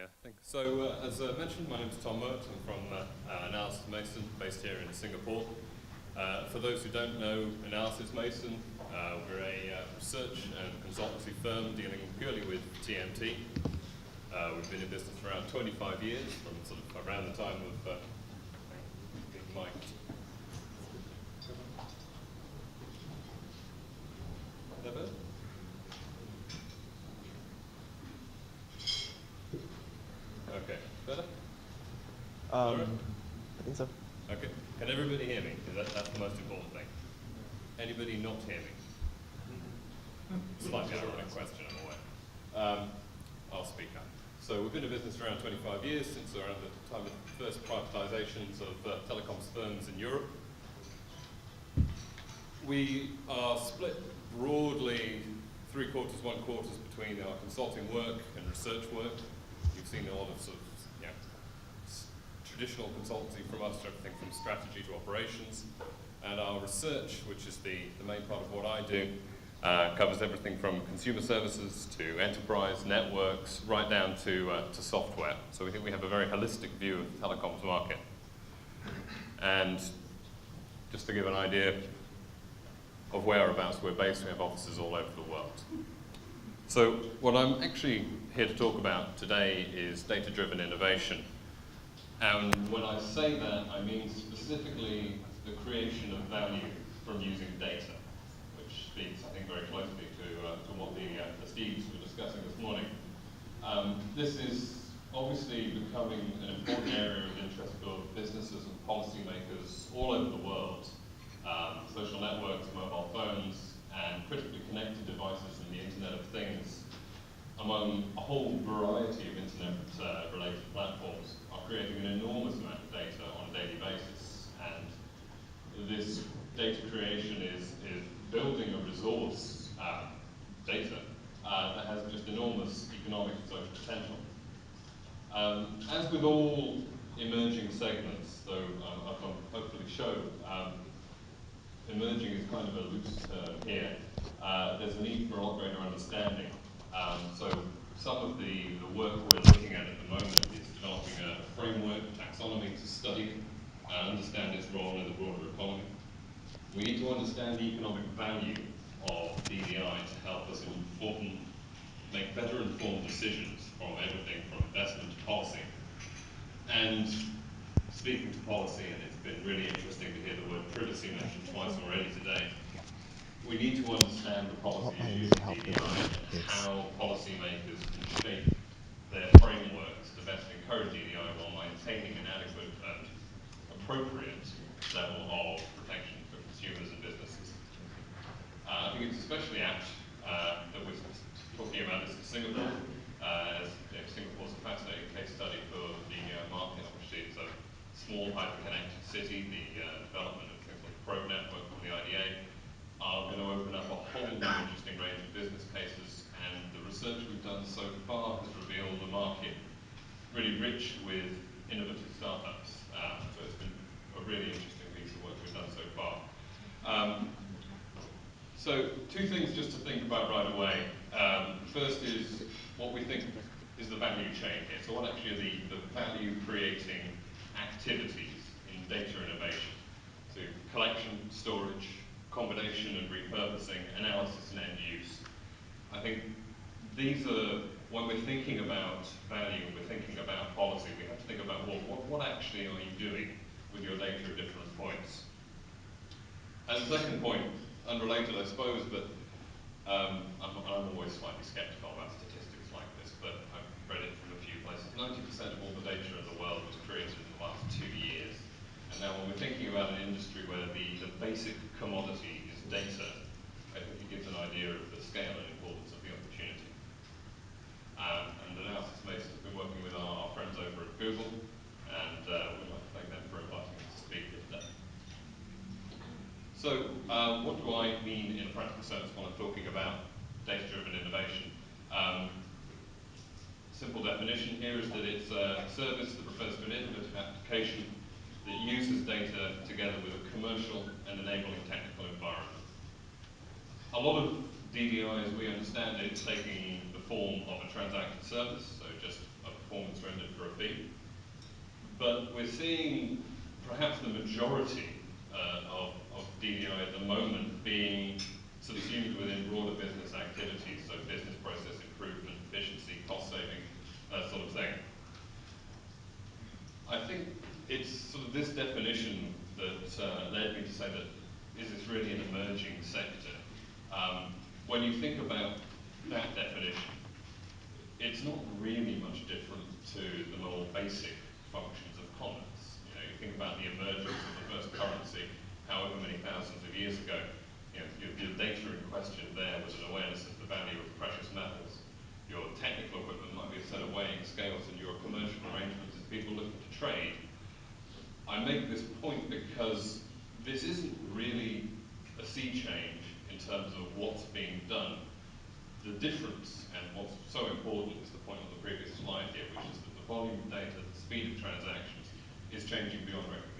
Yeah, thanks. So, as mentioned, my name is Tom Mowat. I'm from Analysys Mason, based here in Singapore. For those who don't know Analysys Mason, we're a research and consultancy firm dealing purely with TMT. We've been in business for around 25 years, from sort of around the time of Mike. Is that better? Okay, better? All right. I think so. Okay. Can everybody hear me? That's the most important thing. Anybody not hear me? Slightly ironic question, I'm aware. I'll speak up. So we've been in business for around 25 years, since around the time of the first privatizations of telecoms firms in Europe. We are split broadly 3/4, 1/4 between our consulting work and research work. You've seen a lot of sort of traditional consultancy from us, everything from strategy to operations. And our research, which is the main part of what I do, covers everything from consumer services to enterprise networks, right down to software. So we think we have a very holistic view of the telecoms market. And just to give an idea of whereabouts we're based, we have offices all over the world. So what I'm actually here to talk about today is data-driven innovation. And when I say that, I mean specifically the creation of value from using data, which speaks, I think, very closely to what the Steves were discussing this morning. This is obviously becoming an important area of interest for businesses and policymakers all over the world. Social networks, mobile phones, and critically connected devices and the Internet of Things, among a whole variety of Internet-related platforms, are creating an enormous amount of data on a daily basis. And this data creation is building a resource, data, that has just enormous economic and social potential. As with all emerging segments, though I can hopefully show, emerging is kind of a loose term here. There's a need for a lot greater understanding. So some of the work we're looking at the moment is developing a framework, taxonomy, to study and understand its role in the broader economy. We need to understand the economic value of DDI to help us make better informed decisions from everything from investment to policy. And speaking to policy, and it's been really interesting to hear the word privacy mentioned twice already today, we need to understand the policy issues of DDI and how policymakers can shape their frameworks to best encourage DDI while maintaining an adequate and appropriate level of protection for consumers and businesses. I think it's especially apt that we're talking about this in Singapore, as Singapore's a fascinating case study for the market. Obviously, it's a small, hyper-connected city. The development of things like the Pro network from the IDA are going to open up a whole new interesting range of business cases, and the research we've done so far has revealed a market really rich with innovative startups. So it's been a really interesting piece of work we've done so far. So two things just to think about right away. First is what we think is the value chain here. So what actually are the value-creating activities in data innovation? So collection, storage, combination and repurposing, analysis and end use. I think these are, when we're thinking about value and we're thinking about policy, we have to think about, well, what actually are you doing with your data at different points? And the second point, unrelated I suppose, but I'm always slightly skeptical about statistics like this, but I've read it from a few places. 90% of all the data in the world was created in the last 2 years. And now when we're thinking about an industry where the basic commodity is data, I think it gives an idea of the scale and importance of the opportunity. And Analysys Mason has been working with our friends over at Google, and we'd like to thank them for inviting us to speak here today. So what do I mean in a practical sense when I'm talking about data-driven innovation? Simple definition here is that it's a service that refers to an innovative application that uses data together with a commercial and enabling technical environment. A lot of DDI, as we understand it, is taking the form of a transacted service, so just a performance rendered for a fee. But we're seeing perhaps the majority of DDI at the moment being subsumed within broader business activities, so business process improvement, efficiency, cost saving, that sort of thing. I think it's sort of this definition that led me to say that is this really an emerging sector? When you think about that definition, it's not really much different to the more basic functions of commerce. You know, you think about the emergence of the first currency, however many thousands of years ago. You know, your data in question there was an awareness of the value of precious metals. Your technical equipment might be a set of weighing scales, and your commercial arrangements is people looking to trade. I make this point because this isn't really a sea change in terms of what's being done. The difference, and what's so important, is the point on the previous slide here, which is that the volume of data, the speed of transactions, is changing beyond recognition.